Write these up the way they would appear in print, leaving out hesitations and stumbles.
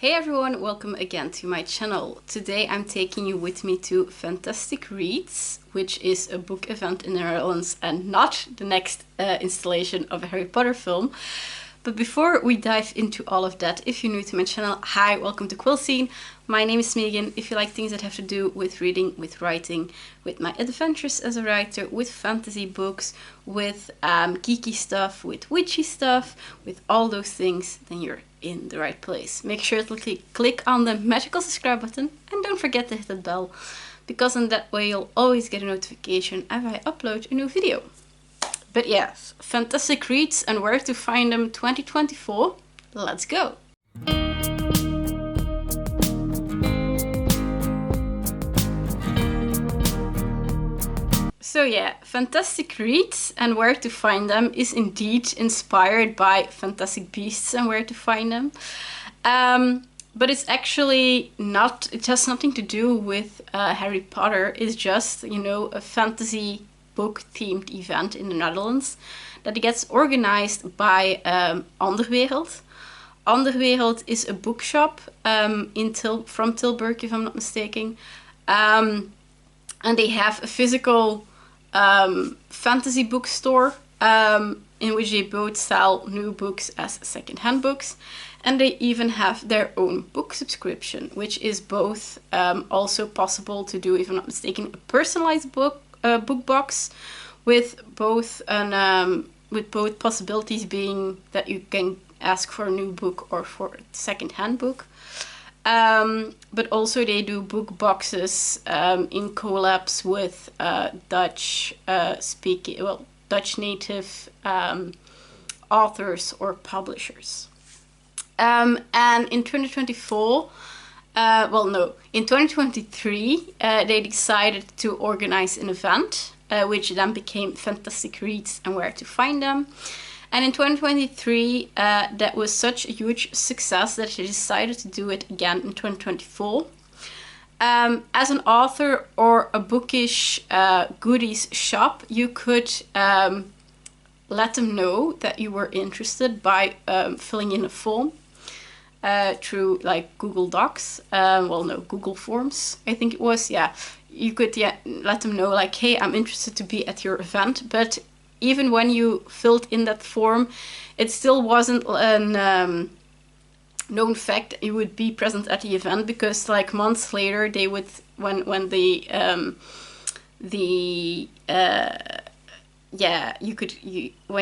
Hey everyone, welcome again to my channel. Today I'm taking you with me to Fantastic Reads, which is a book event in the Netherlands and not the next installation of a Harry Potter film. But before we dive into all of that, if you're new to my channel, hi, welcome to Quillscene. My name is Megan. If you like things that have to do with reading, with writing, with my adventures as a writer, with fantasy books, with geeky stuff, with witchy stuff, with all those things, then you're in the right place. Make sure to click on the magical subscribe button and don't forget to hit the bell, because in that way you'll always get a notification if I upload a new video. But yes, Fantastic Reads and where to find them 2024. Let's go! So yeah, Fantastic Reads and where to find them is indeed inspired by Fantastic Beasts and where to find them. But it's actually not, it has nothing to do with Harry Potter. It's just, you know, a fantasy book themed event in the Netherlands that gets organized by Anderwereld. Anderwereld is a bookshop from Tilburg, if I'm not mistaken. And they have a physical fantasy bookstore in which they both sell new books as second-hand books, and they even have their own book subscription, which is both also possible to do, if I'm not mistaken, a personalized book box with both possibilities being that you can ask for a new book or for a second-hand book. But also they do book boxes in collabs with Dutch native authors or publishers. And in 2024, in 2023, they decided to organize an event, which then became Fantastic Reads and where to find them. And in 2023, that was such a huge success that they decided to do it again in 2024. As an author or a bookish goodies shop, you could let them know that you were interested by filling in a form through like Google Docs, Google Forms, I think it was. Yeah, you could let them know like, hey, I'm interested to be at your event. But even when you filled in that form, it still wasn't a known fact that you would be present at the event, because like months later they would, when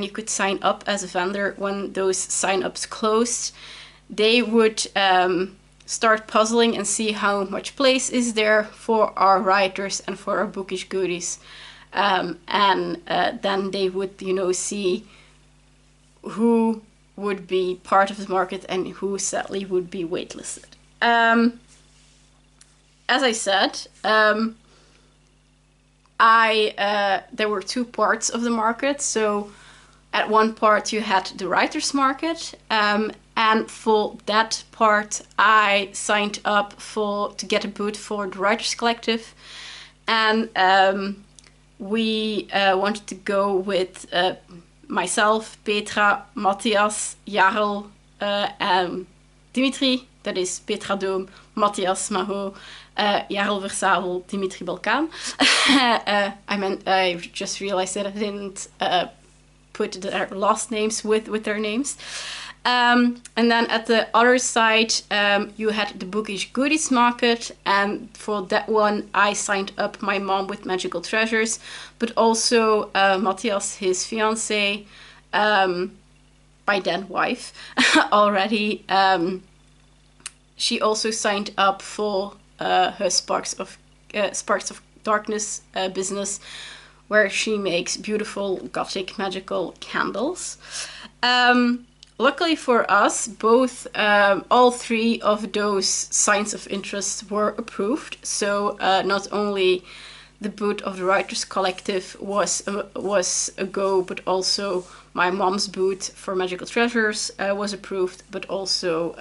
you could sign up as a vendor, when those sign-ups closed, they would start puzzling and see how much place is there for our writers and for our bookish goodies. Then they would, see who would be part of the market and who sadly would be waitlisted. As I said, there were two parts of the market. So at one part you had the writers market, and for that part I signed up to get a booth for the Schrijverscollectief, and we wanted to go with myself, Petra, Mathias, Jarl, and Dimitri, that is Petra Doom, Mathias Maho, Jarl Versavel, Dimitri Balcaen. I just realized that I didn't put their last names with their names. And then at the other side, you had the bookish goodies market, and for that one I signed up my mom with Magical Treasures, but also Matthias, his fiance, by then wife, already. She also signed up for her Sparks of Darkness business, where she makes beautiful gothic magical candles. Luckily for us, all three of those signs of interest were approved. So not only the booth of the Schrijverscollectief was a go, but also my mom's booth for Magical Treasures was approved, but also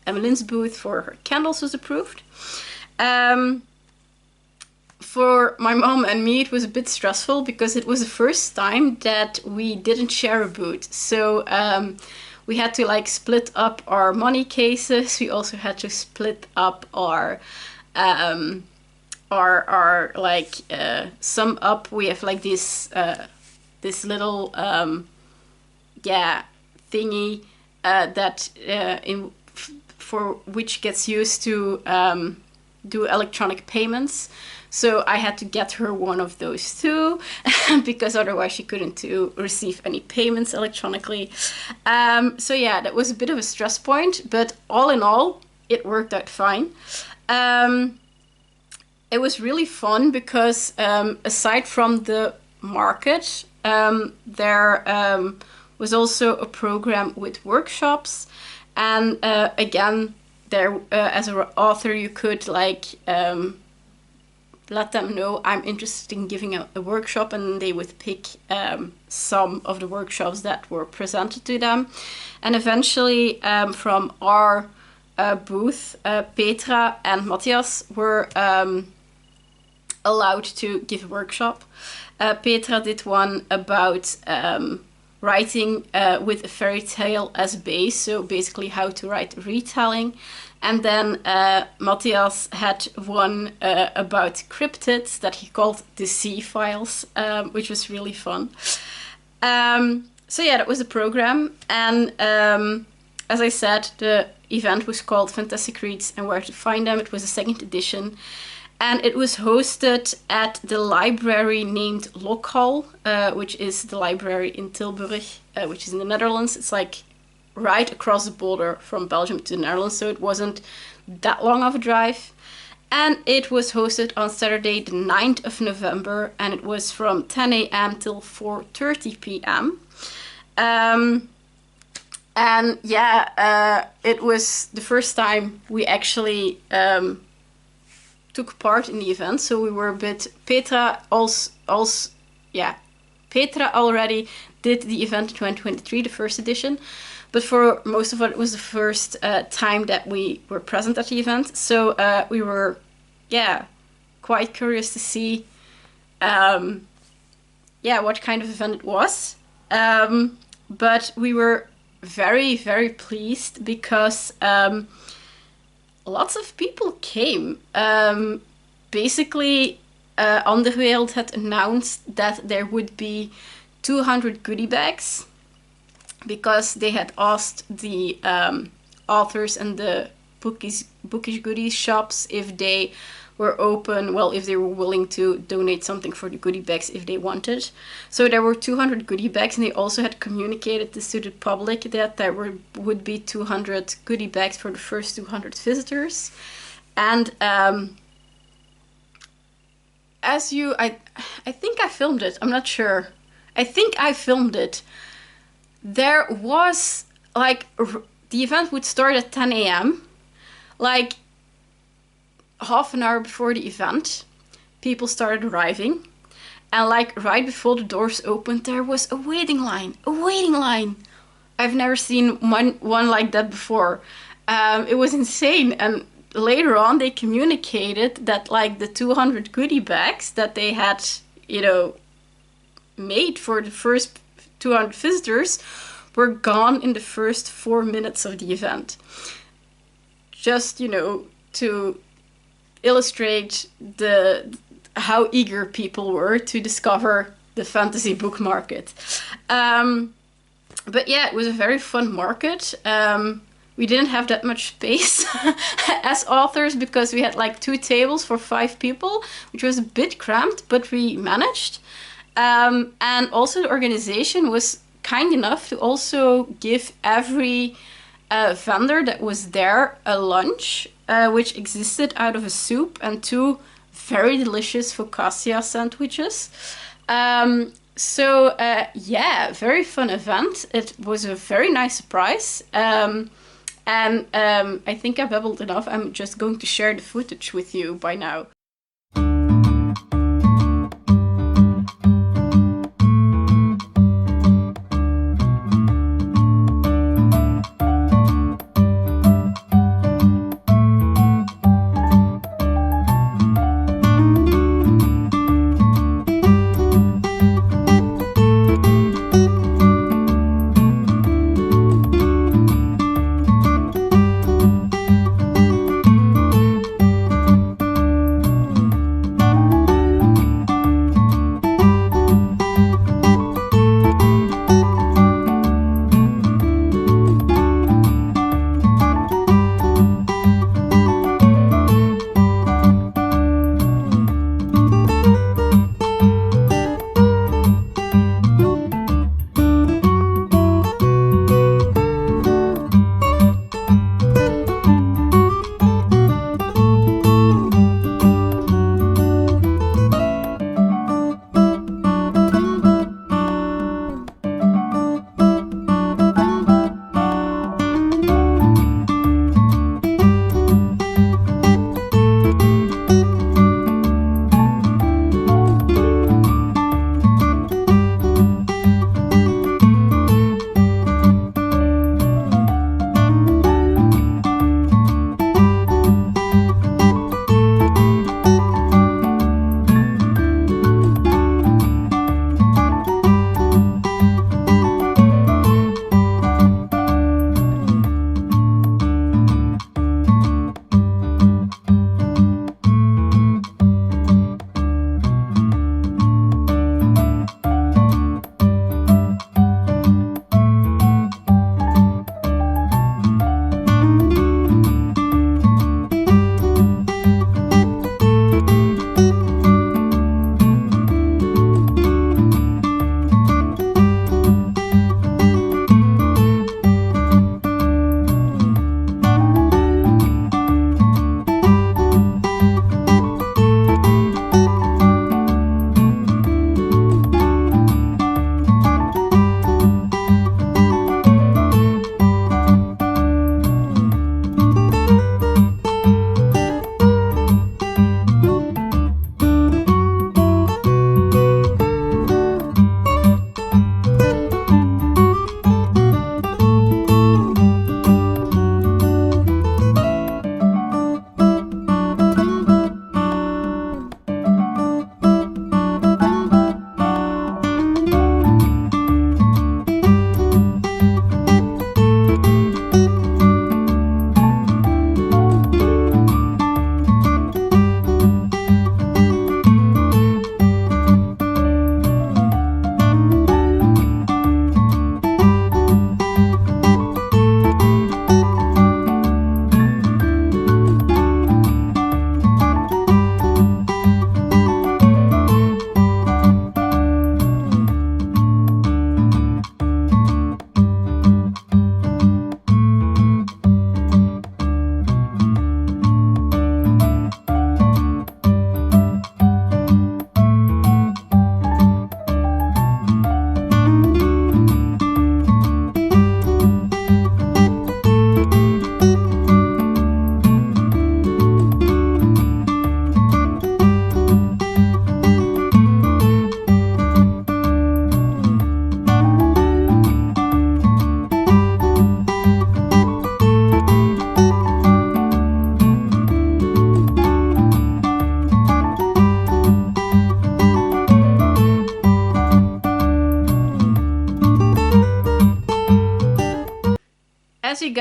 Emmeline's booth for her candles was approved. For my mom and me, it was a bit stressful because it was the first time that we didn't share a booth. So we had to like split up our money cases. We also had to split up our like sum up. We have like this little thingy that for which gets used to do electronic payments. So I had to get her one of those too, because otherwise she couldn't receive any payments electronically. So yeah, that was a bit of a stress point, but all in all, it worked out fine. It was really fun because aside from the market, there was also a program with workshops. And again, there as an author, you could like let them know I'm interested in giving a workshop, and they would pick some of the workshops that were presented to them. And eventually, from our booth, Petra and Mathias were allowed to give a workshop. Petra did one about writing with a fairy tale as base, so basically how to write retelling. And then Mathias had one about cryptids that he called the Sea Files, which was really fun. So yeah, that was the program. And as I said, the event was called Fantastic Reads and Where to Find Them. It was a second edition. And it was hosted at the library named LocHal, which is the library in Tilburg, which is in the Netherlands. It's like right across the border from Belgium to the Netherlands, so it wasn't that long of a drive. And it was hosted on Saturday, the 9th of November, and it was from 10 a.m. till 4:30 p.m. And yeah, it was the first time we actually took part in the event, so we were a bit. Petra already did the event in 2023, the first edition, but for most of it was the first time that we were present at the event. So we were, quite curious to see, what kind of event it was. But we were very, very pleased because lots of people came. Basically, Anderwereld had announced that there would be 200 goodie bags because they had asked the authors and the bookish goodies shops if they were open, if they were willing to donate something for the goodie bags if they wanted. So there were 200 goodie bags, and they also had communicated this to the public that there would be 200 goodie bags for the first 200 visitors. And I think I filmed it, I'm not sure. I think I filmed it. There was, the event would start at 10 a.m. Half an hour before the event, people started arriving. And right before the doors opened, there was a waiting line. I've never seen one like that before. It was insane. And later on, they communicated that the 200 goodie bags that they had, made for the first 200 visitors were gone in the first 4 minutes of the event. Just, to illustrate how eager people were to discover the fantasy book market. But yeah, it was a very fun market. We didn't have that much space as authors because we had 2 tables for 5 people, which was a bit cramped, but we managed. And also the organization was kind enough to also give every vendor that was there a lunch, which existed out of a soup and 2 very delicious focaccia sandwiches. Very fun event. It was a very nice surprise. And I think I babbled enough. I'm just going to share the footage with you by now.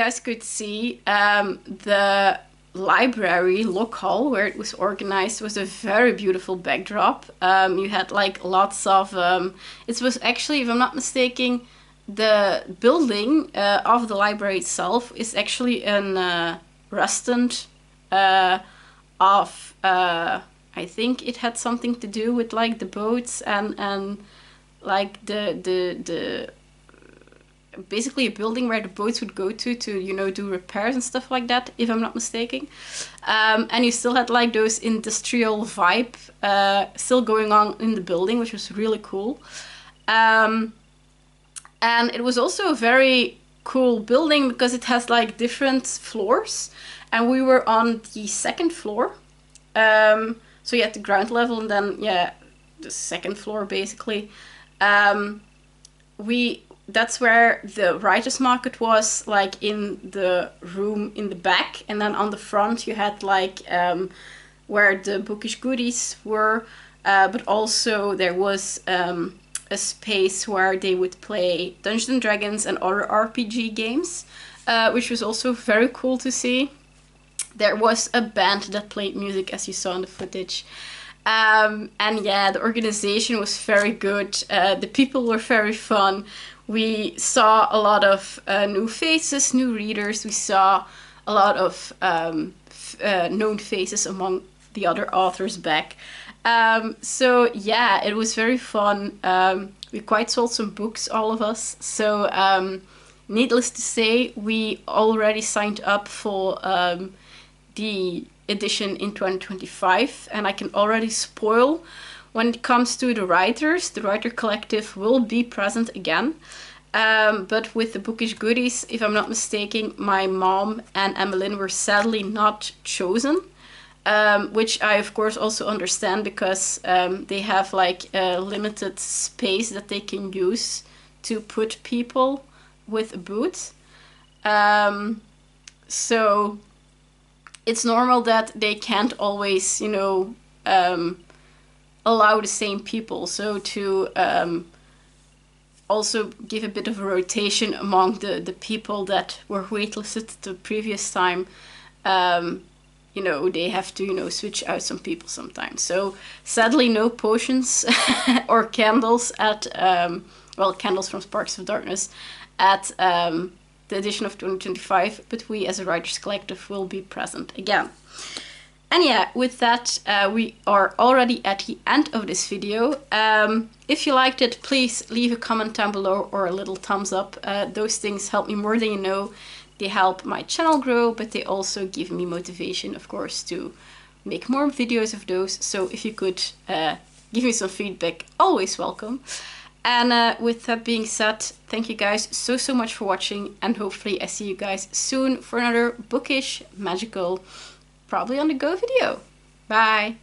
guys could see, the library, LocHal, where it was organized, was a very beautiful backdrop. You had like lots of, it was actually, if I'm not mistaken, the building of the library itself is actually a restaurant of, I think it had something to do with like the boats and like the basically a building where the boats would go to, you know, do repairs and stuff like that, if I'm not mistaken. And you still had like those industrial vibe still going on in the building, which was really cool. And it was also a very cool building because it has like different floors, and we were on the second floor. So you had the ground level and then, yeah, the second floor basically. That's where the writer's market was, like in the room in the back, and then on the front you had like where the bookish goodies were, but also there was a space where they would play Dungeons and Dragons and other RPG games, which was also very cool to see. There was a band that played music, as you saw in the footage. And yeah, the organization was very good. The people were very fun. We saw a lot of new faces, new readers. We saw a lot of known faces among the other authors back. So yeah, it was very fun. We quite sold some books, all of us. So needless to say, we already signed up for the edition in 2025, and I can already spoil, when it comes to the writers, the writer collective will be present again. But with the bookish goodies, if I'm not mistaken, my mom and Emmeline were sadly not chosen, which I of course also understand, because they have like a limited space that they can use to put people with a booth. So it's normal that they can't always, you know, allow the same people. So to also give a bit of a rotation among the people that were waitlisted the previous time, you know, they have to, you know, switch out some people sometimes. So sadly, no potions or candles at, well, candles from Sparks of Darkness at the edition of 2025, but we as a Writers Collective will be present again. And yeah, with that, we are already at the end of this video. If you liked it, please leave a comment down below or a little thumbs up. Those things help me more than you know. They help my channel grow, but they also give me motivation, of course, to make more videos of those. So if you could give me some feedback, always welcome. And with that being said, thank you guys so much for watching, and hopefully I see you guys soon for another bookish, magical, probably on the go video. Bye!